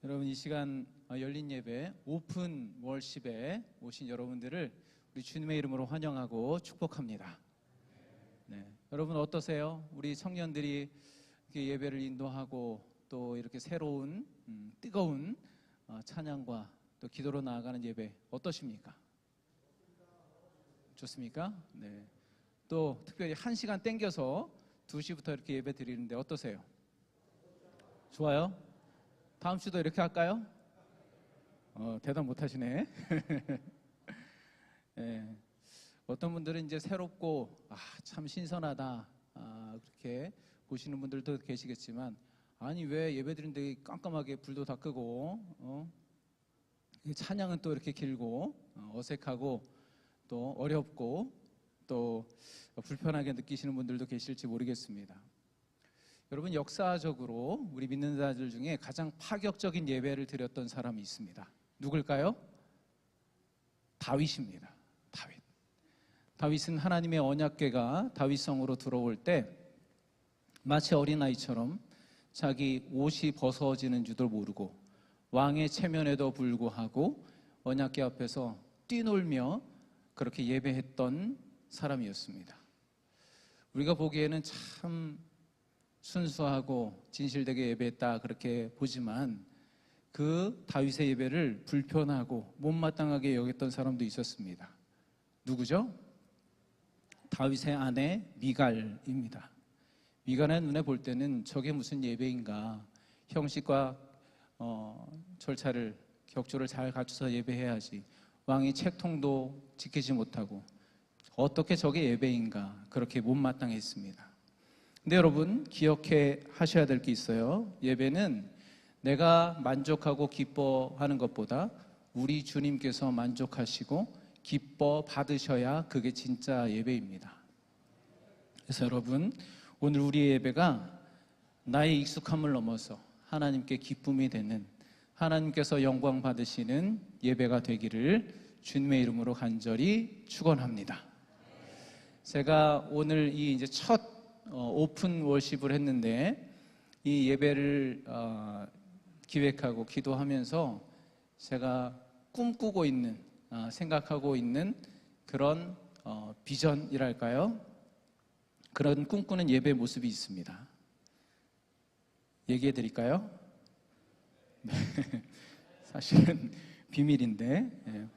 여러분, 이 시간 열린 예배 오픈 월십에 오신 여러분들을 우리 주님의 이름으로 환영하고 축복합니다. 네, 여러분 어떠세요? 우리 청년들이 이렇게 예배를 인도하고 또 이렇게 새로운 뜨거운 찬양과 또 기도로 나아가는 예배 어떠십니까? 좋습니까? 네. 또 특별히 1시간 땡겨서 2시부터 이렇게 예배 드리는데 어떠세요? 좋아요? 다음 주도 이렇게 할까요? 대답 못 하시네. 네. 어떤 분들은 이제 새롭고 참 신선하다 그렇게 보시는 분들도 계시겠지만, 아니 왜 예배 드리는데 깜깜하게 불도 다 끄고 찬양은 또 이렇게 길고 어색하고 또 어렵고 또 불편하게 느끼시는 분들도 계실지 모르겠습니다. 여러분, 역사적으로 우리 믿는 자들 중에 가장 파격적인 예배를 드렸던 사람이 있습니다. 누굴까요? 다윗입니다. 다윗은 하나님의 언약궤가 다윗성으로 들어올 때 마치 어린아이처럼 자기 옷이 벗어지는 줄도 모르고 왕의 체면에도 불구하고 언약궤 앞에서 뛰놀며 그렇게 예배했던 사람이었습니다. 우리가 보기에는 참 순수하고 진실되게 예배했다 그렇게 보지만, 그 다윗의 예배를 불편하고 못마땅하게 여겼던 사람도 있었습니다. 누구죠? 다윗의 아내 미갈입니다. 미갈의 눈에 볼 때는 저게 무슨 예배인가, 형식과 절차를 격조를 잘 갖춰서 예배해야지 왕이 책통도 지키지 못하고 어떻게 저게 예배인가, 그렇게 못마땅했습니다. 근데 여러분, 기억해 하셔야 될 게 있어요. 예배는 내가 만족하고 기뻐하는 것보다 우리 주님께서 만족하시고 기뻐 받으셔야 그게 진짜 예배입니다. 그래서 여러분, 오늘 우리의 예배가 나의 익숙함을 넘어서 하나님께 기쁨이 되는, 하나님께서 영광 받으시는 예배가 되기를 주님의 이름으로 간절히 축원합니다. 제가 오늘 이 이제 첫 오픈 월십을 했는데, 이 예배를 기획하고 기도하면서 제가 꿈꾸고 있는, 생각하고 있는 그런 비전이랄까요? 그런 꿈꾸는 예배 모습이 있습니다. 얘기해 드릴까요? 네. 사실은 비밀인데,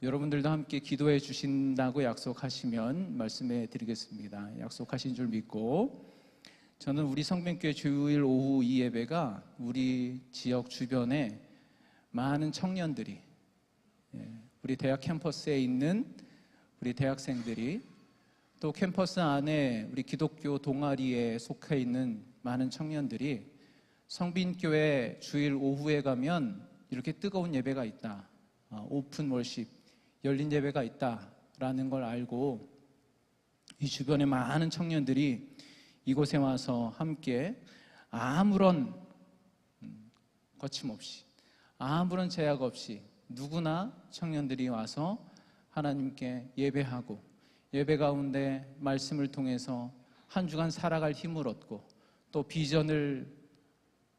여러분들도 함께 기도해 주신다고 약속하시면 말씀해 드리겠습니다. 약속하신 줄 믿고, 저는 우리 성빈교회 주일 오후 이 예배가 우리 지역 주변에 많은 청년들이, 우리 대학 캠퍼스에 있는 우리 대학생들이, 또 캠퍼스 안에 우리 기독교 동아리에 속해 있는 많은 청년들이 성빈교회 주일 오후에 가면 이렇게 뜨거운 예배가 있다, 오픈 월십, 열린 예배가 있다라는 걸 알고 이 주변에 많은 청년들이 이곳에 와서 함께 아무런 거침없이, 아무런 제약 없이 누구나 청년들이 와서 하나님께 예배하고, 예배 가운데 말씀을 통해서 한 주간 살아갈 힘을 얻고 또 비전을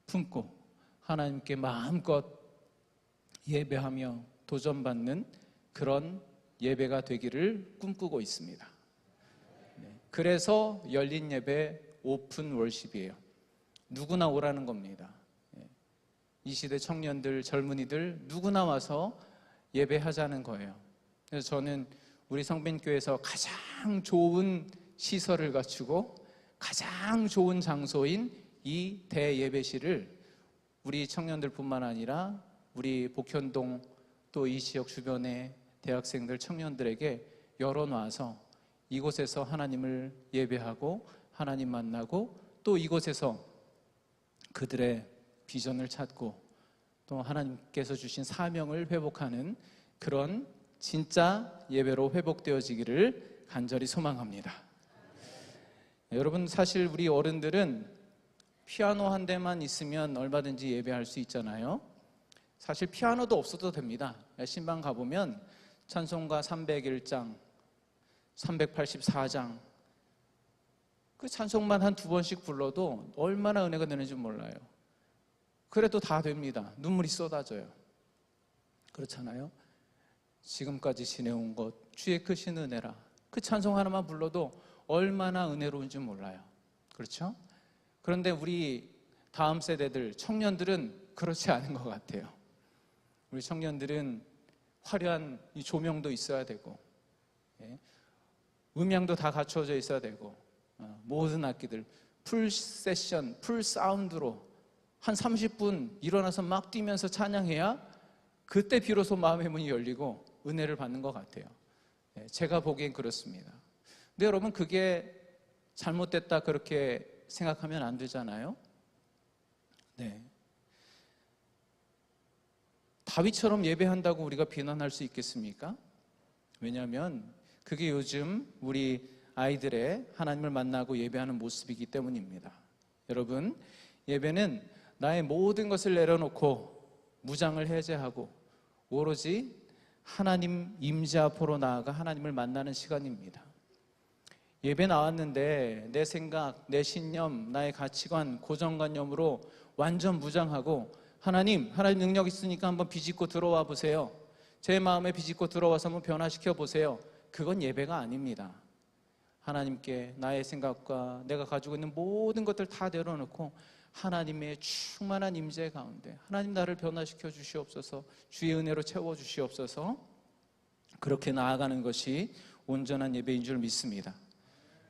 품고 하나님께 마음껏 예배하며 도전받는 그런 예배가 되기를 꿈꾸고 있습니다. 그래서 열린 예배 오픈 월십이에요. 누구나 오라는 겁니다. 이 시대 청년들, 젊은이들 누구나 와서 예배하자는 거예요. 그래서 저는 우리 성빈교회에서 가장 좋은 시설을 갖추고 가장 좋은 장소인 이 대예배실을 우리 청년들뿐만 아니라 우리 복현동 또 이 지역 주변의 대학생들, 청년들에게 열어놔서 이곳에서 하나님을 예배하고 하나님 만나고, 또 이곳에서 그들의 비전을 찾고 또 하나님께서 주신 사명을 회복하는 그런 진짜 예배로 회복되어지기를 간절히 소망합니다. 여러분, 사실 우리 어른들은 피아노 한 대만 있으면 얼마든지 예배할 수 있잖아요. 사실 피아노도 없어도 됩니다. 신방 가보면 찬송가 301장, 384장, 그 찬송만 한 2번씩 불러도 얼마나 은혜가 되는지 몰라요. 그래도 다 됩니다. 눈물이 쏟아져요. 그렇잖아요. 지금까지 지내온 것 주의 크신 은혜라, 그 찬송 하나만 불러도 얼마나 은혜로운지 몰라요. 그렇죠? 그런데 우리 다음 세대들, 청년들은 그렇지 않은 것 같아요. 우리 청년들은 화려한 이 조명도 있어야 되고, 음향도 다 갖춰져 있어야 되고, 모든 악기들 풀 세션, 풀 사운드로 한 30분 일어나서 막 뛰면서 찬양해야 그때 비로소 마음의 문이 열리고 은혜를 받는 것 같아요. 제가 보기엔 그렇습니다. 근데 여러분, 그게 잘못됐다 그렇게 생각하면 안 되잖아요. 네. 다윗처럼 예배한다고 우리가 비난할 수 있겠습니까? 왜냐하면 그게 요즘 우리 아이들의 하나님을 만나고 예배하는 모습이기 때문입니다. 여러분, 예배는 나의 모든 것을 내려놓고 무장을 해제하고 오로지 하나님 임재 앞으로 나아가 하나님을 만나는 시간입니다. 예배 나왔는데 내 생각, 내 신념, 나의 가치관, 고정관념으로 완전 무장하고 하나님 능력 있으니까 한번 비집고 들어와 보세요. 제 마음에 비집고 들어와서 한번 변화시켜 보세요. 그건 예배가 아닙니다. 하나님께 나의 생각과 내가 가지고 있는 모든 것들 다 내려놓고 하나님의 충만한 임재 가운데 하나님 나를 변화시켜 주시옵소서, 주의 은혜로 채워 주시옵소서, 그렇게 나아가는 것이 온전한 예배인 줄 믿습니다.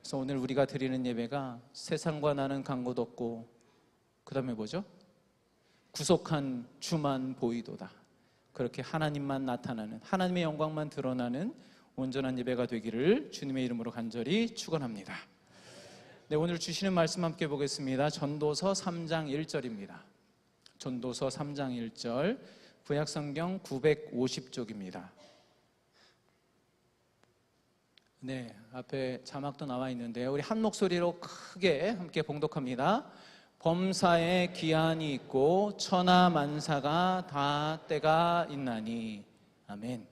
그래서 오늘 우리가 드리는 예배가 세상과 나는 간 곳 없고, 그 다음에 뭐죠? 구속한 주만 보이도다. 그렇게 하나님만 나타나는, 하나님의 영광만 드러나는 온전한 예배가 되기를 주님의 이름으로 간절히 축원합니다. 네, 오늘 주시는 말씀 함께 보겠습니다. 전도서 3장 1절입니다. 전도서 3장 1절, 구약성경 950쪽입니다. 네, 앞에 자막도 나와 있는데요. 우리 한 목소리로 크게 함께 봉독합니다. 범사에 기한이 있고 천하 만사가 다 때가 있나니. 아멘.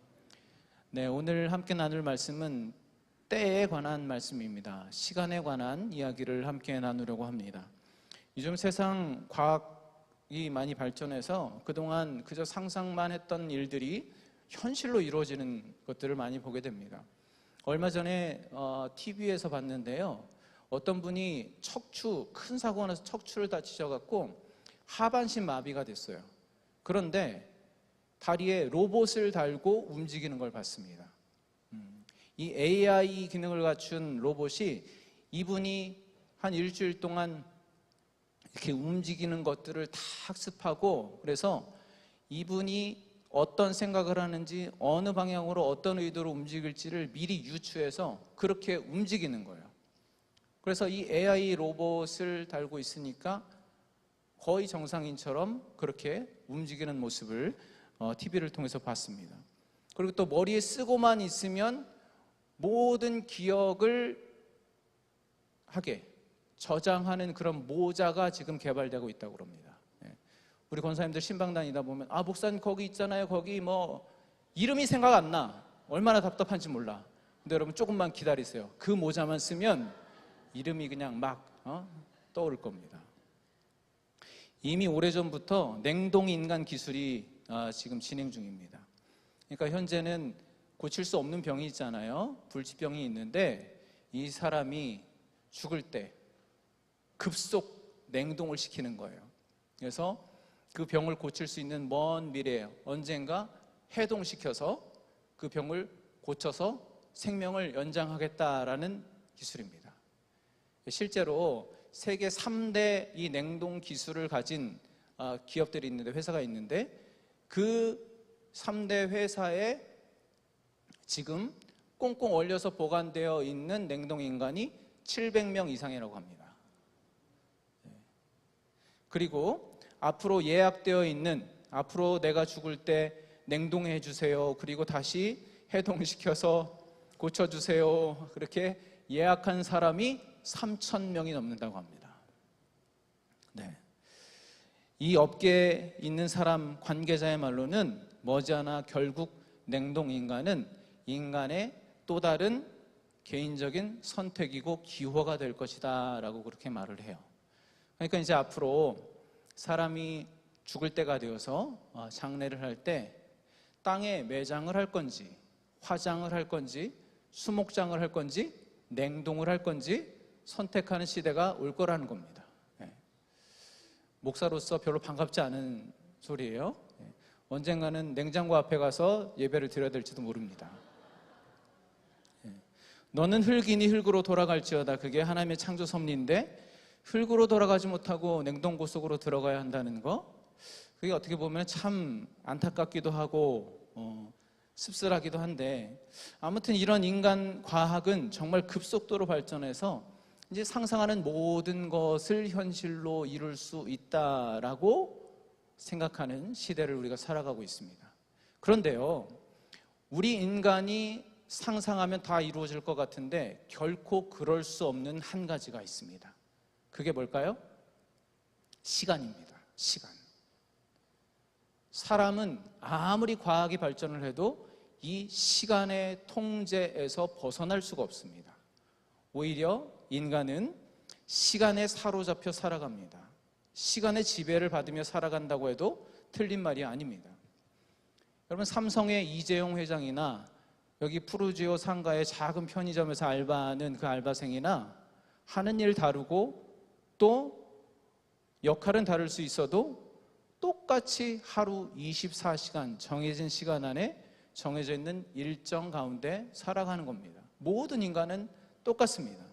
네, 오늘 함께 나눌 말씀은 때에 관한 말씀입니다. 시간에 관한 이야기를 함께 나누려고 합니다. 요즘 세상 과학이 많이 발전해서 그동안 그저 상상만 했던 일들이 현실로 이루어지는 것들을 많이 보게 됩니다. 얼마 전에 TV에서 봤는데요. 어떤 분이 큰 사고가 나서 척추를 다치셔갖고 하반신 마비가 됐어요. 그런데 다리에 로봇을 달고 움직이는 걸 봤습니다. 이 AI 기능을 갖춘 로봇이 이분이 한 일주일 동안 이렇게 움직이는 것들을 다 학습하고, 그래서 이분이 어떤 생각을 하는지, 어느 방향으로 어떤 의도로 움직일지를 미리 유추해서 그렇게 움직이는 거예요. 그래서 이 AI 로봇을 달고 있으니까 거의 정상인처럼 그렇게 움직이는 모습을 TV를 통해서 봤습니다. 그리고 또 머리에 쓰고만 있으면 모든 기억을 하게 저장하는 그런 모자가 지금 개발되고 있다고 합니다. 우리 권사님들 신방 다니다 보면, 목사님 거기 있잖아요, 거기 뭐 이름이 생각 안 나. 얼마나 답답한지 몰라. 근데 여러분, 조금만 기다리세요. 그 모자만 쓰면 이름이 그냥 막 떠오를 겁니다. 이미 오래전부터 냉동인간 기술이 지금 진행 중입니다. 그러니까 현재는 고칠 수 없는 병이 있잖아요. 불치병이 있는데 이 사람이 죽을 때 급속 냉동을 시키는 거예요. 그래서 그 병을 고칠 수 있는 먼 미래에 언젠가 해동시켜서 그 병을 고쳐서 생명을 연장하겠다라는 기술입니다. 실제로 세계 3대 이 냉동 기술을 가진 기업들이 있는데, 회사가 있는데, 그 3대 회사에 지금 꽁꽁 얼려서 보관되어 있는 냉동인간이 700명 이상이라고 합니다. 그리고 앞으로 예약되어 있는, 앞으로 내가 죽을 때 냉동해 주세요, 그리고 다시 해동시켜서 고쳐주세요, 그렇게 예약한 사람이 3,000명이 넘는다고 합니다. 네. 이 업계에 있는 사람, 관계자의 말로는 머지않아 결국 냉동인간은 인간의 또 다른 개인적인 선택이고 기호가 될 것이다 라고 그렇게 말을 해요. 그러니까 이제 앞으로 사람이 죽을 때가 되어서 장례를 할 때 땅에 매장을 할 건지, 화장을 할 건지, 수목장을 할 건지, 냉동을 할 건지 선택하는 시대가 올 거라는 겁니다. 목사로서 별로 반갑지 않은 소리예요. 언젠가는 냉장고 앞에 가서 예배를 드려야 될지도 모릅니다. 너는 흙이니 흙으로 돌아갈지어다. 그게 하나님의 창조 섭리인데 흙으로 돌아가지 못하고 냉동고 속으로 들어가야 한다는 거, 그게 어떻게 보면 참 안타깝기도 하고 씁쓸하기도 한데, 아무튼 이런 인간 과학은 정말 급속도로 발전해서 이제 상상하는 모든 것을 현실로 이룰 수 있다라고 생각하는 시대를 우리가 살아가고 있습니다. 그런데요, 우리 인간이 상상하면 다 이루어질 것 같은데 결코 그럴 수 없는 한 가지가 있습니다. 그게 뭘까요? 시간입니다. 시간. 사람은 아무리 과학이 발전을 해도 이 시간의 통제에서 벗어날 수가 없습니다. 오히려 인간은 시간에 사로잡혀 살아갑니다. 시간의 지배를 받으며 살아간다고 해도 틀린 말이 아닙니다. 여러분, 삼성의 이재용 회장이나 여기 푸르지오 상가의 작은 편의점에서 알바하는 그 알바생이나 하는 일 다르고 또 역할은 다를 수 있어도 똑같이 하루 24시간 정해진 시간 안에 정해져 있는 일정 가운데 살아가는 겁니다. 모든 인간은 똑같습니다.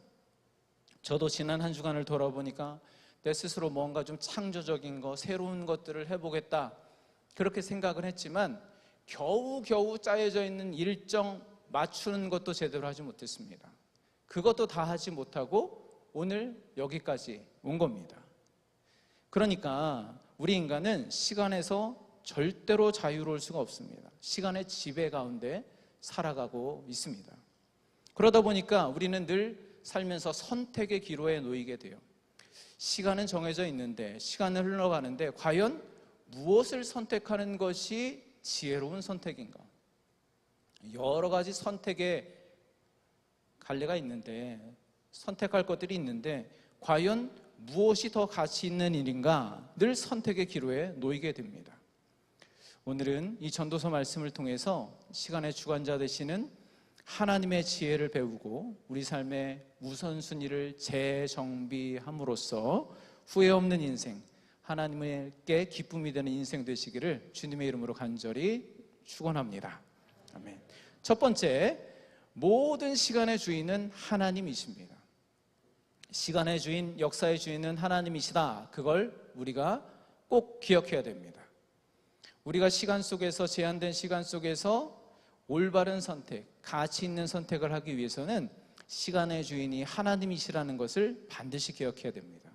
저도 지난 한 주간을 돌아보니까 내 스스로 뭔가 좀 창조적인 거, 새로운 것들을 해보겠다 그렇게 생각을 했지만 겨우겨우 짜여져 있는 일정 맞추는 것도 제대로 하지 못했습니다. 그것도 다 하지 못하고 오늘 여기까지 온 겁니다. 그러니까 우리 인간은 시간에서 절대로 자유로울 수가 없습니다. 시간의 지배 가운데 살아가고 있습니다. 그러다 보니까 우리는 늘 살면서 선택의 기로에 놓이게 돼요. 시간은 정해져 있는데, 시간은 흘러가는데 과연 무엇을 선택하는 것이 지혜로운 선택인가? 여러 가지 선택의 갈래가 있는데, 선택할 것들이 있는데 과연 무엇이 더 가치 있는 일인가? 늘 선택의 기로에 놓이게 됩니다. 오늘은 이 전도서 말씀을 통해서 시간의 주관자 되시는 하나님의 지혜를 배우고 우리 삶의 우선순위를 재정비함으로써 후회 없는 인생, 하나님께 기쁨이 되는 인생 되시기를 주님의 이름으로 간절히 축원합니다. 아멘. 첫 번째, 모든 시간의 주인은 하나님이십니다. 시간의 주인, 역사의 주인은 하나님이시다. 그걸 우리가 꼭 기억해야 됩니다. 우리가 시간 속에서, 제한된 시간 속에서 올바른 선택, 가치 있는 선택을 하기 위해서는 시간의 주인이 하나님이시라는 것을 반드시 기억해야 됩니다.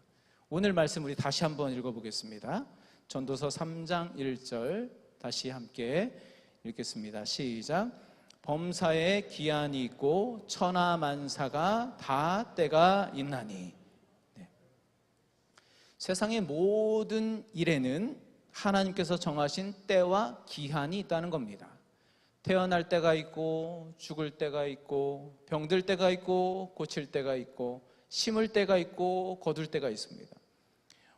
오늘 말씀 우리 다시 한번 읽어보겠습니다. 전도서 3장 1절 다시 함께 읽겠습니다. 시작. 범사에 기한이 있고 천하만사가 다 때가 있나니. 네. 세상의 모든 일에는 하나님께서 정하신 때와 기한이 있다는 겁니다. 태어날 때가 있고 죽을 때가 있고 병들 때가 있고 고칠 때가 있고 심을 때가 있고 거둘 때가 있습니다.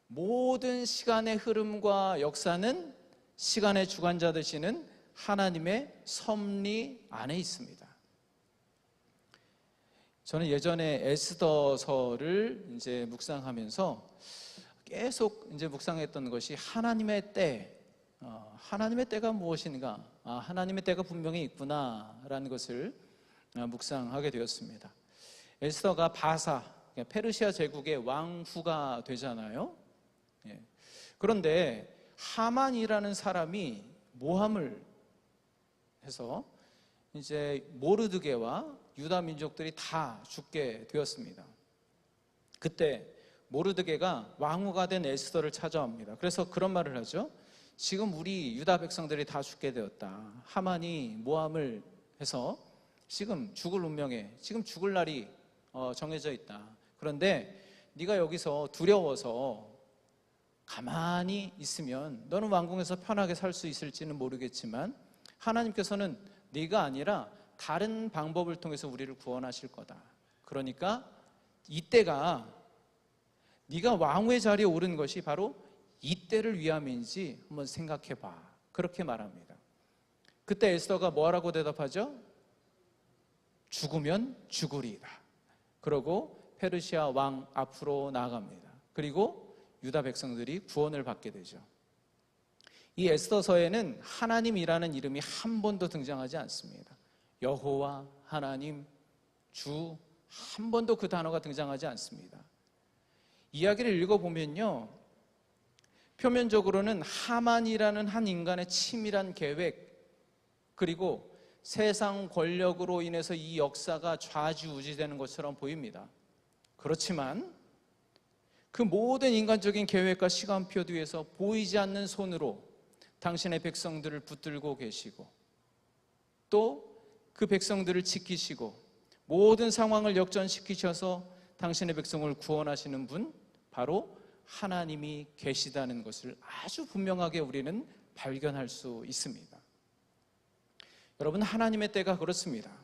모든 시간의 흐름과 역사는 시간의 주관자 되시는 하나님의 섭리 안에 있습니다. 저는 예전에 에스더서를 이제 묵상하면서 계속 이제 묵상했던 것이 하나님의 때, 하나님의 때가 무엇인가? 하나님의 때가 분명히 있구나라는 것을 묵상하게 되었습니다. 에스더가 바사, 페르시아 제국의 왕후가 되잖아요. 그런데 하만이라는 사람이 모함을 해서 이제 모르드게와 유다 민족들이 다 죽게 되었습니다. 그때 모르드게가 왕후가 된 에스더를 찾아옵니다. 그래서 그런 말을 하죠. 지금 우리 유다 백성들이 다 죽게 되었다. 하만이 모함을 해서 지금 죽을 운명에, 지금 죽을 날이 정해져 있다. 그런데 네가 여기서 두려워서 가만히 있으면 너는 왕궁에서 편하게 살 수 있을지는 모르겠지만 하나님께서는 네가 아니라 다른 방법을 통해서 우리를 구원하실 거다. 그러니까 이때가 네가 왕후의 자리에 오른 것이 바로 이때를 위함인지 한번 생각해 봐. 그렇게 말합니다. 그때 에스더가 뭐라고 대답하죠? 죽으면 죽으리이다. 그러고 페르시아 왕 앞으로 나아갑니다. 그리고 유다 백성들이 구원을 받게 되죠. 이 에스더서에는 하나님이라는 이름이 한 번도 등장하지 않습니다. 여호와, 하나님, 주, 한 번도 그 단어가 등장하지 않습니다. 이야기를 읽어보면요, 표면적으로는 하만이라는 한 인간의 치밀한 계획, 그리고 세상 권력으로 인해서 이 역사가 좌지우지되는 것처럼 보입니다. 그렇지만 그 모든 인간적인 계획과 시간표 뒤에서 보이지 않는 손으로 당신의 백성들을 붙들고 계시고, 또 그 백성들을 지키시고 모든 상황을 역전시키셔서 당신의 백성을 구원하시는 분, 바로 하나님이 계시다는 것을 아주 분명하게 우리는 발견할 수 있습니다. 여러분, 하나님의 때가 그렇습니다.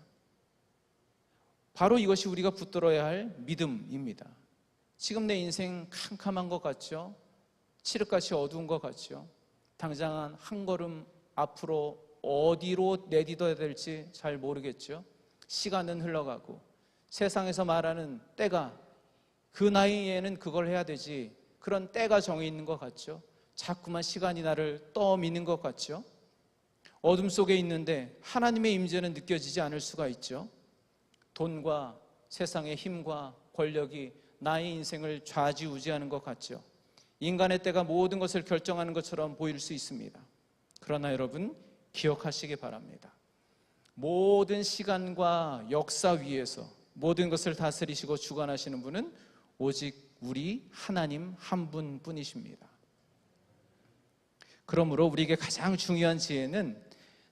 바로 이것이 우리가 붙들어야 할 믿음입니다. 지금 내 인생 캄캄한 것 같죠? 칠흑같이 어두운 것 같죠? 당장 한 걸음 앞으로 어디로 내딛어야 될지 잘 모르겠죠? 시간은 흘러가고 세상에서 말하는 때가, 그 나이에는 그걸 해야 되지, 그런 때가 정해 있는 것 같죠? 자꾸만 시간이 나를 떠미는 것 같죠? 어둠 속에 있는데 하나님의 임재는 느껴지지 않을 수가 있죠. 돈과 세상의 힘과 권력이 나의 인생을 좌지우지하는 것 같죠. 인간의 때가 모든 것을 결정하는 것처럼 보일 수 있습니다. 그러나 여러분, 기억하시기 바랍니다. 모든 시간과 역사 위에서 모든 것을 다스리시고 주관하시는 분은 오직 우리 하나님 한 분뿐이십니다. 그러므로 우리에게 가장 중요한 지혜는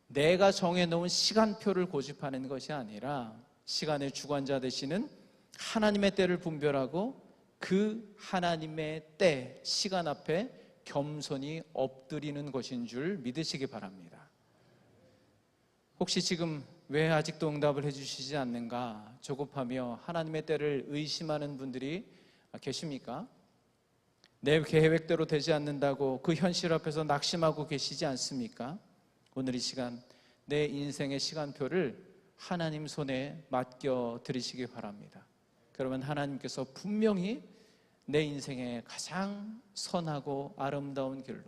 내가 정해놓은 시간표를 고집하는 것이 아니라 시간의 주관자 되시는 하나님의 때를 분별하고 그 하나님의 때, 시간 앞에 겸손히 엎드리는 것인 줄 믿으시기 바랍니다. 혹시 지금 왜 아직도 응답을 해주시지 않는가 조급하며 하나님의 때를 의심하는 분들이 계십니까? 내 계획대로 되지 않는다고 그 현실 앞에서 낙심하고 계시지 않습니까? 오늘 이 시간 내 인생의 시간표를 하나님 손에 맡겨 드리시기 바랍니다. 그러면 하나님께서 분명히 내 인생의 가장 선하고 아름다운 길로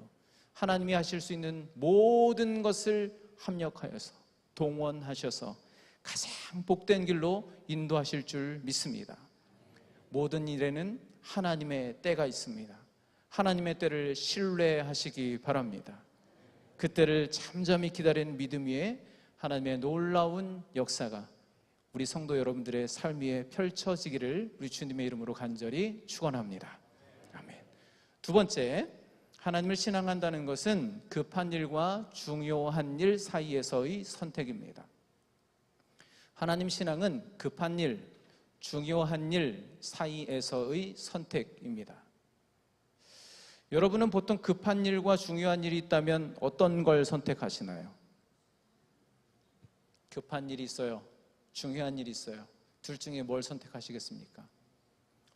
하나님이 하실 수 있는 모든 것을 합력하여서 동원하셔서 가장 복된 길로 인도하실 줄 믿습니다. 모든 일에는 하나님의 때가 있습니다. 하나님의 때를 신뢰하시기 바랍니다. 그 때를 잠잠히 기다리는 믿음 위에 하나님의 놀라운 역사가 우리 성도 여러분들의 삶 위에 펼쳐지기를 우리 주님의 이름으로 간절히 축원합니다. 아멘. 두 번째, 하나님을 신앙한다는 것은 급한 일과 중요한 일 사이에서의 선택입니다. 하나님 신앙은 급한 일, 중요한 일 사이에서의 선택입니다. 여러분은 보통 급한 일과 중요한 일이 있다면 어떤 걸 선택하시나요? 급한 일이 있어요. 중요한 일이 있어요. 둘 중에 뭘 선택하시겠습니까?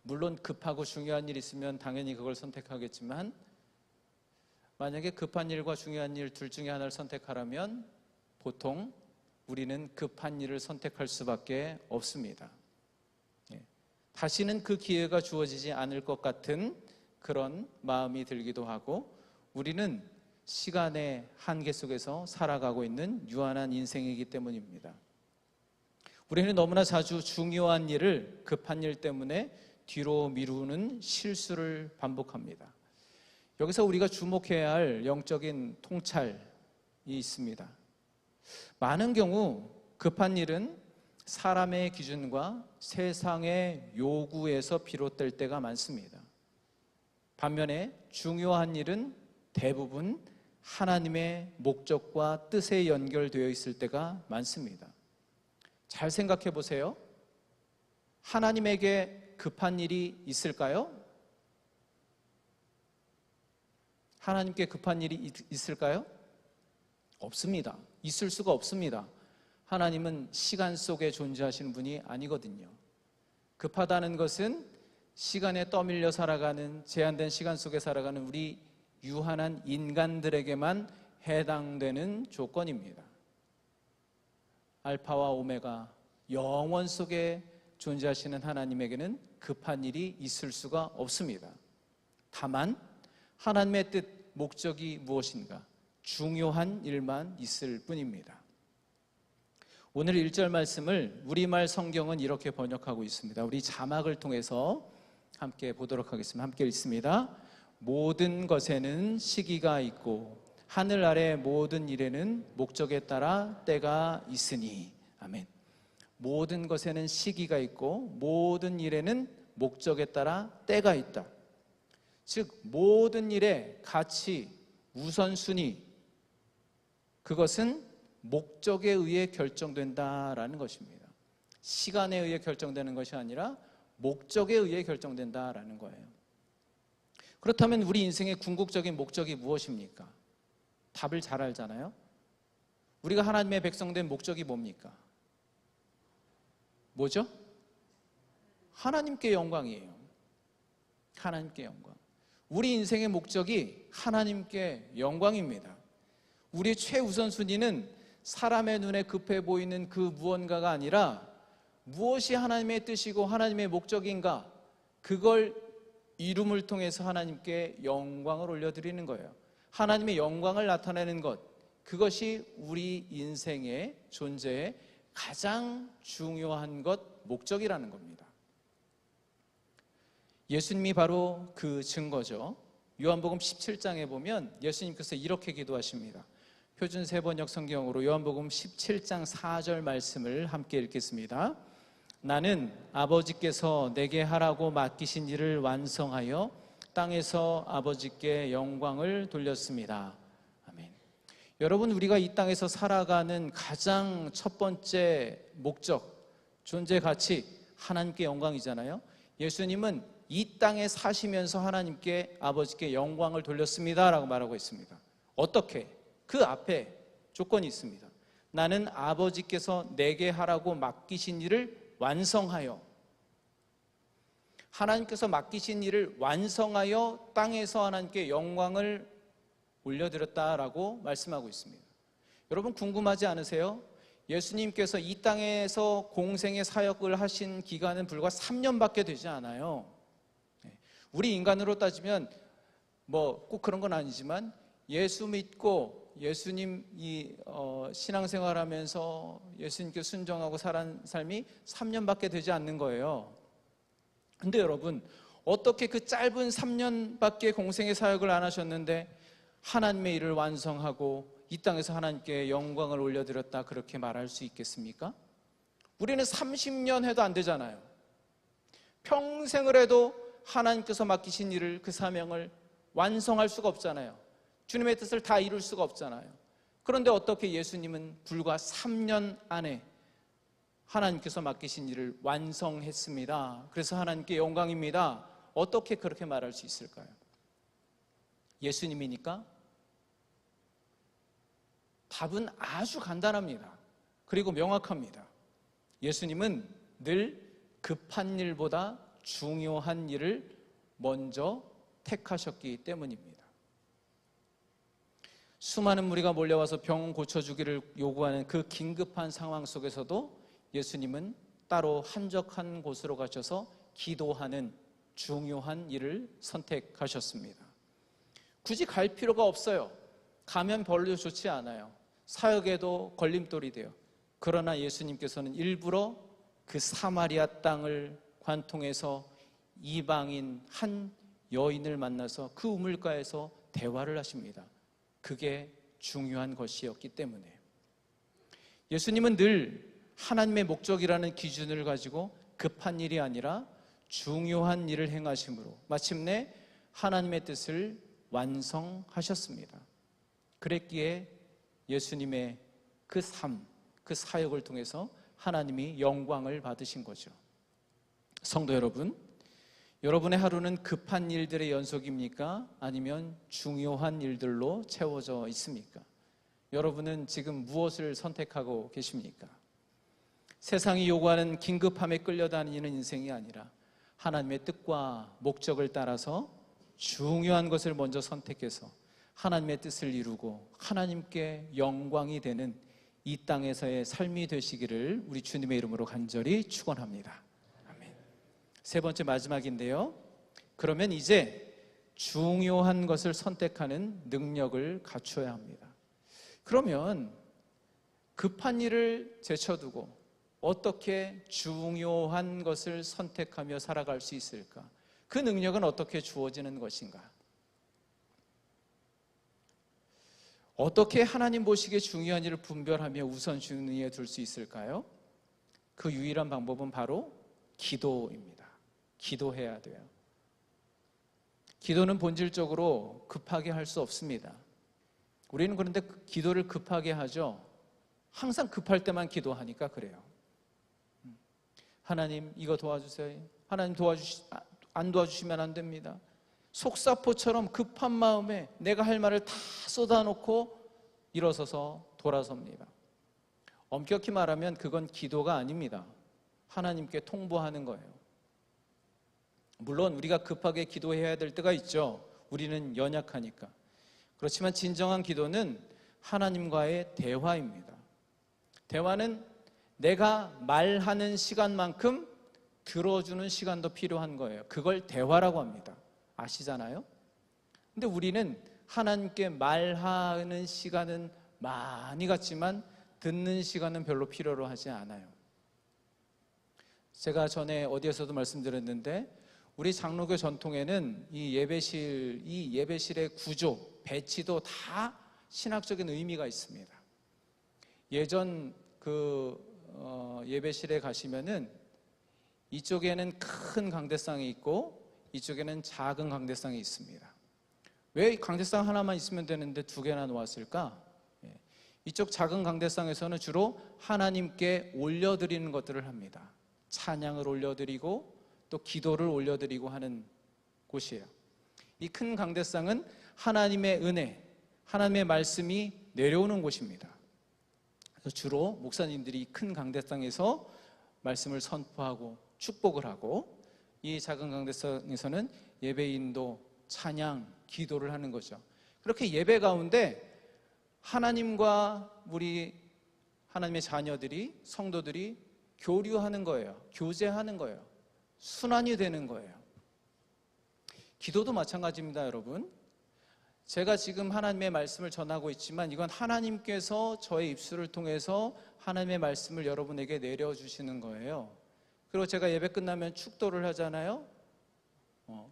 물론 급하고 중요한 일이 있으면 당연히 그걸 선택하겠지만, 만약에 급한 일과 중요한 일 둘 중에 하나를 선택하라면 보통 우리는 급한 일을 선택할 수밖에 없습니다. 다시는 그 기회가 주어지지 않을 것 같은 그런 마음이 들기도 하고, 우리는 시간의 한계 속에서 살아가고 있는 유한한 인생이기 때문입니다. 우리는 너무나 자주 중요한 일을 급한 일 때문에 뒤로 미루는 실수를 반복합니다. 여기서 우리가 주목해야 할 영적인 통찰이 있습니다. 많은 경우 급한 일은 사람의 기준과 세상의 요구에서 비롯될 때가 많습니다. 반면에 중요한 일은 대부분 하나님의 목적과 뜻에 연결되어 있을 때가 많습니다. 잘 생각해 보세요. 하나님에게 급한 일이 있을까요? 하나님께 급한 일이 있을까요? 없습니다. 있을 수가 없습니다. 하나님은 시간 속에 존재하시는 분이 아니거든요. 급하다는 것은 시간에 떠밀려 살아가는, 제한된 시간 속에 살아가는 우리 유한한 인간들에게만 해당되는 조건입니다. 알파와 오메가, 영원 속에 존재하시는 하나님에게는 급한 일이 있을 수가 없습니다. 다만 하나님의 뜻, 목적이 무엇인가? 중요한 일만 있을 뿐입니다. 오늘 1절 말씀을 우리말 성경은 이렇게 번역하고 있습니다. 우리 자막을 통해서 함께 보도록 하겠습니다. 함께 읽습니다. 모든 것에는 시기가 있고 하늘 아래 모든 일에는 목적에 따라 때가 있으니. 아멘. 모든 것에는 시기가 있고 모든 일에는 목적에 따라 때가 있다. 즉 모든 일의 가치, 우선순위, 그것은 목적에 의해 결정된다라는 것입니다. 시간에 의해 결정되는 것이 아니라 목적에 의해 결정된다라는 거예요. 그렇다면 우리 인생의 궁극적인 목적이 무엇입니까? 답을 잘 알잖아요. 우리가 하나님의 백성된 목적이 뭡니까? 뭐죠? 하나님께 영광이에요. 하나님께 영광. 우리 인생의 목적이 하나님께 영광입니다. 우리의 최우선순위는 사람의 눈에 급해 보이는 그 무언가가 아니라 무엇이 하나님의 뜻이고 하나님의 목적인가, 그걸 이룸을 통해서 하나님께 영광을 올려드리는 거예요. 하나님의 영광을 나타내는 것, 그것이 우리 인생의 존재의 가장 중요한 것, 목적이라는 겁니다. 예수님이 바로 그 증거죠. 요한복음 17장에 보면 예수님께서 이렇게 기도하십니다. 표준 세번역 성경으로 요한복음 17장 4절 말씀을 함께 읽겠습니다. 나는 아버지께서 내게 하라고 맡기신 일을 완성하여 땅에서 아버지께 영광을 돌렸습니다. 아멘. 여러분, 우리가 이 땅에서 살아가는 가장 첫 번째 목적, 존재 가치, 하나님께 영광이잖아요. 예수님은 이 땅에 사시면서 하나님께, 아버지께 영광을 돌렸습니다 라고 말하고 있습니다. 어떻게? 그 앞에 조건이 있습니다. 나는 아버지께서 내게 하라고 맡기신 일을 완성하여, 하나님께서 맡기신 일을 완성하여 땅에서 하나님께 영광을 올려드렸다라고 말씀하고 있습니다. 여러분, 궁금하지 않으세요? 예수님께서 이 땅에서 공생의 사역을 하신 기간은 불과 3년밖에 되지 않아요. 우리 인간으로 따지면 뭐 꼭 그런 건 아니지만 예수 믿고 예수님 신앙생활하면서 예수님께 순종하고 살아온 삶이 3년밖에 되지 않는 거예요. 근데 여러분, 어떻게 그 짧은 3년밖에 공생의 사역을 안 하셨는데 하나님의 일을 완성하고 이 땅에서 하나님께 영광을 올려드렸다, 그렇게 말할 수 있겠습니까? 우리는 30년 해도 안 되잖아요. 평생을 해도 하나님께서 맡기신 일을, 그 사명을 완성할 수가 없잖아요. 주님의 뜻을 다 이룰 수가 없잖아요. 그런데 어떻게 예수님은 불과 3년 안에 하나님께서 맡기신 일을 완성했습니다. 그래서 하나님께 영광입니다. 어떻게 그렇게 말할 수 있을까요? 예수님이니까? 답은 아주 간단합니다. 그리고 명확합니다. 예수님은 늘 급한 일보다 중요한 일을 먼저 택하셨기 때문입니다. 수많은 무리가 몰려와서 병 고쳐주기를 요구하는 그 긴급한 상황 속에서도 예수님은 따로 한적한 곳으로 가셔서 기도하는 중요한 일을 선택하셨습니다. 굳이 갈 필요가 없어요. 가면 별로 좋지 않아요. 사역에도 걸림돌이 돼요. 그러나 예수님께서는 일부러 그 사마리아 땅을 관통해서 이방인 한 여인을 만나서 그 우물가에서 대화를 하십니다. 그게 중요한 것이었기 때문에. 예수님은 늘 하나님의 목적이라는 기준을 가지고 급한 일이 아니라 중요한 일을 행하심으로 마침내 하나님의 뜻을 완성하셨습니다. 그랬기에 예수님의 그 삶, 그 사역을 통해서 하나님이 영광을 받으신 거죠. 성도 여러분, 여러분의 하루는 급한 일들의 연속입니까? 아니면 중요한 일들로 채워져 있습니까? 여러분은 지금 무엇을 선택하고 계십니까? 세상이 요구하는 긴급함에 끌려다니는 인생이 아니라 하나님의 뜻과 목적을 따라서 중요한 것을 먼저 선택해서 하나님의 뜻을 이루고 하나님께 영광이 되는 이 땅에서의 삶이 되시기를 우리 주님의 이름으로 간절히 축원합니다. 아멘. 세 번째 마지막인데요. 그러면 이제 중요한 것을 선택하는 능력을 갖춰야 합니다. 그러면 급한 일을 제쳐두고 어떻게 중요한 것을 선택하며 살아갈 수 있을까? 그 능력은 어떻게 주어지는 것인가? 어떻게 하나님 보시기에 중요한 일을 분별하며 우선순위에 둘 수 있을까요? 그 유일한 방법은 바로 기도입니다. 기도해야 돼요. 기도는 본질적으로 급하게 할 수 없습니다. 우리는 그런데 기도를 급하게 하죠. 항상 급할 때만 기도하니까 그래요. 하나님 이거 도와주세요. 하나님 안 도와주시면 안 됩니다. 속사포처럼 급한 마음에 내가 할 말을 다 쏟아놓고 일어서서 돌아섭니다. 엄격히 말하면 그건 기도가 아닙니다. 하나님께 통보하는 거예요. 물론 우리가 급하게 기도해야 될 때가 있죠. 우리는 연약하니까. 그렇지만 진정한 기도는 하나님과의 대화입니다. 대화는 내가 말하는 시간만큼 들어주는 시간도 필요한 거예요. 그걸 대화라고 합니다. 아시잖아요? 근데 우리는 하나님께 말하는 시간은 많이 갖지만 듣는 시간은 별로 필요로 하지 않아요. 제가 전에 어디에서도 말씀드렸는데 우리 장로교 전통에는 이 예배실의 구조, 배치도 다 신학적인 의미가 있습니다. 예전 예배실에 가시면은 이쪽에는 큰 강대상이 있고 이쪽에는 작은 강대상이 있습니다. 왜 강대상 하나만 있으면 되는데 두 개나 놓았을까? 이쪽 작은 강대상에서는 주로 하나님께 올려드리는 것들을 합니다. 찬양을 올려드리고 또 기도를 올려드리고 하는 곳이에요. 이 큰 강대상은 하나님의 은혜, 하나님의 말씀이 내려오는 곳입니다. 그래서 주로 목사님들이 큰 강대상에서 말씀을 선포하고 축복을 하고 이 작은 강대상에서는 예배인도 찬양, 기도를 하는 거죠. 그렇게 예배 가운데 하나님과 우리 하나님의 자녀들이, 성도들이 교류하는 거예요. 교제하는 거예요. 순환이 되는 거예요. 기도도 마찬가지입니다, 여러분. 제가 지금 하나님의 말씀을 전하고 있지만 이건 하나님께서 저의 입술을 통해서 하나님의 말씀을 여러분에게 내려주시는 거예요. 그리고 제가 예배 끝나면 축도를 하잖아요.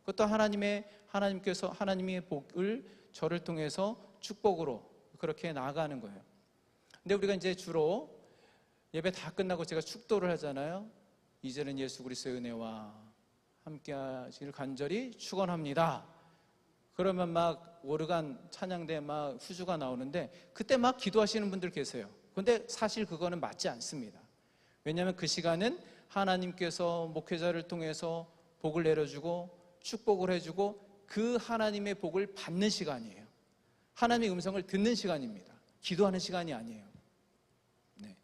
그것도 하나님께서 하나님의 복을 저를 통해서 축복으로 그렇게 나아가는 거예요. 근데 우리가 이제 주로 예배 다 끝나고 제가 축도를 하잖아요. 이제는 예수 그리스도의 은혜와 함께 하시길 간절히 축원합니다. 그러면 막 오르간 찬양대 막 후주가 나오는데 그때 막 기도하시는 분들 계세요. 근데 사실 그거는 맞지 않습니다. 왜냐하면 그 시간은 하나님께서 목회자를 통해서 복을 내려주고 축복을 해주고 그 하나님의 복을 받는 시간이에요. 하나님의 음성을 듣는 시간입니다. 기도하는 시간이 아니에요. 네.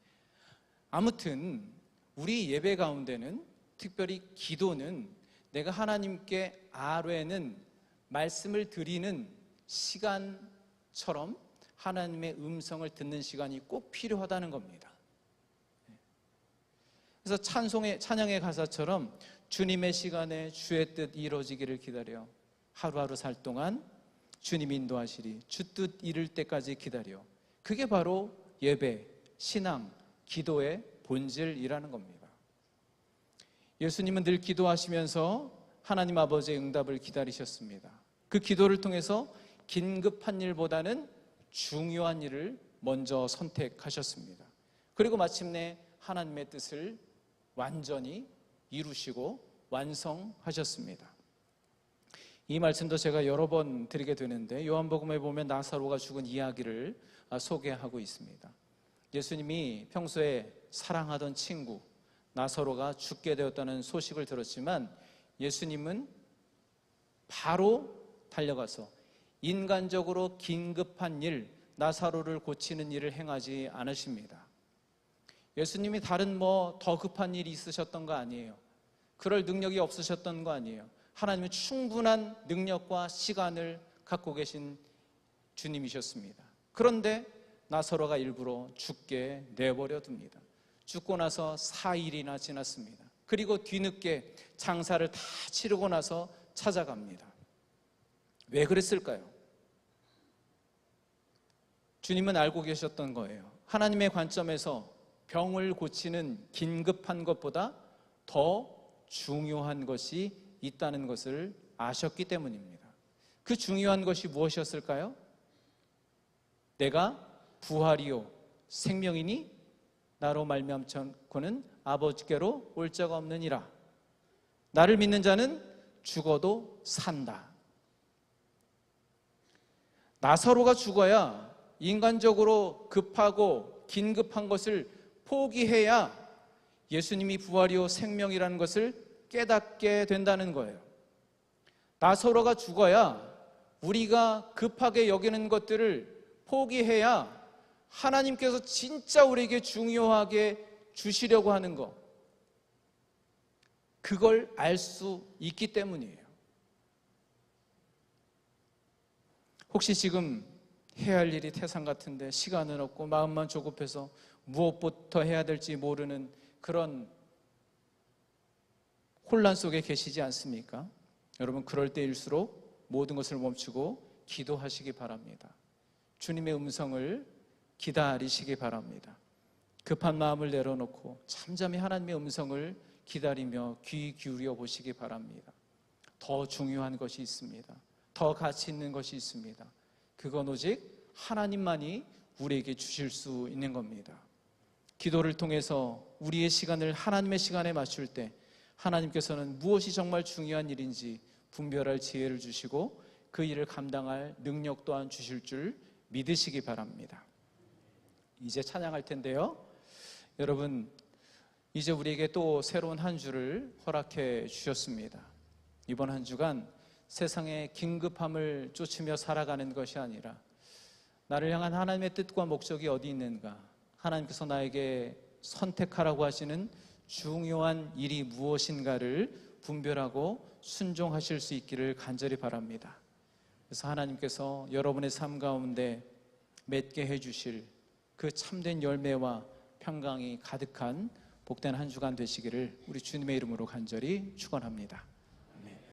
아무튼 우리 예배 가운데는 특별히 기도는 내가 하나님께 아뢰는 말씀을 드리는 시간처럼 하나님의 음성을 듣는 시간이 꼭 필요하다는 겁니다. 그래서 찬양의 가사처럼 주님의 시간에 주의 뜻 이루어지기를 기다려 하루하루 살 동안 주님 인도하시리 주 뜻 이룰 때까지 기다려. 그게 바로 예배, 신앙, 기도의 본질이라는 겁니다. 예수님은 늘 기도하시면서 하나님 아버지의 응답을 기다리셨습니다. 그 기도를 통해서 긴급한 일보다는 중요한 일을 먼저 선택하셨습니다. 그리고 마침내 하나님의 뜻을 완전히 이루시고 완성하셨습니다. 이 말씀도 제가 여러 번 드리게 되는데 요한복음에 보면 나사로가 죽은 이야기를 소개하고 있습니다. 예수님이 평소에 사랑하던 친구 나사로가 죽게 되었다는 소식을 들었지만 예수님은 바로 달려가서 인간적으로 긴급한 일, 나사로를 고치는 일을 행하지 않으십니다. 예수님이 다른 더 급한 일이 있으셨던 거 아니에요. 그럴 능력이 없으셨던 거 아니에요. 하나님은 충분한 능력과 시간을 갖고 계신 주님이셨습니다. 그런데 나사로가 일부러 죽게 내버려 둡니다. 죽고 나서 4일이나 지났습니다. 그리고 뒤늦게 장사를 다 치르고 나서 찾아갑니다. 왜 그랬을까요? 주님은 알고 계셨던 거예요. 하나님의 관점에서 병을 고치는 긴급한 것보다 더 중요한 것이 있다는 것을 아셨기 때문입니다. 그 중요한 것이 무엇이었을까요? 내가 부활이요 생명이니 나로 말미암고는 아버지께로 올 자가 없느니라. 나를 믿는 자는 죽어도 산다. 나사로가 죽어야 인간적으로 급하고 긴급한 것을 포기해야 예수님이 부활이요 생명이라는 것을 깨닫게 된다는 거예요. 나사로가 죽어야 우리가 급하게 여기는 것들을 포기해야 하나님께서 진짜 우리에게 중요하게 주시려고 하는 것, 그걸 알 수 있기 때문이에요. 혹시 지금 해야 할 일이 태산 같은데 시간은 없고 마음만 조급해서 무엇부터 해야 될지 모르는 그런 혼란 속에 계시지 않습니까? 여러분, 그럴 때일수록 모든 것을 멈추고 기도하시기 바랍니다. 주님의 음성을 기다리시기 바랍니다. 급한 마음을 내려놓고 잠잠히 하나님의 음성을 기다리며 귀 기울여 보시기 바랍니다. 더 중요한 것이 있습니다. 더 가치 있는 것이 있습니다. 그건 오직 하나님만이 우리에게 주실 수 있는 겁니다. 기도를 통해서 우리의 시간을 하나님의 시간에 맞출 때 하나님께서는 무엇이 정말 중요한 일인지 분별할 지혜를 주시고 그 일을 감당할 능력 또한 주실 줄 믿으시기 바랍니다. 이제 찬양할 텐데요. 여러분, 이제 우리에게 또 새로운 한 주를 허락해 주셨습니다. 이번 한 주간 세상의 긴급함을 쫓으며 살아가는 것이 아니라 나를 향한 하나님의 뜻과 목적이 어디 있는가, 하나님께서 나에게 선택하라고 하시는 중요한 일이 무엇인가를 분별하고 순종하실 수 있기를 간절히 바랍니다. 그래서 하나님께서 여러분의 삶 가운데 맺게 해주실 그 참된 열매와 평강이 가득한 복된 한 주간 되시기를 우리 주님의 이름으로 간절히 축원합니다.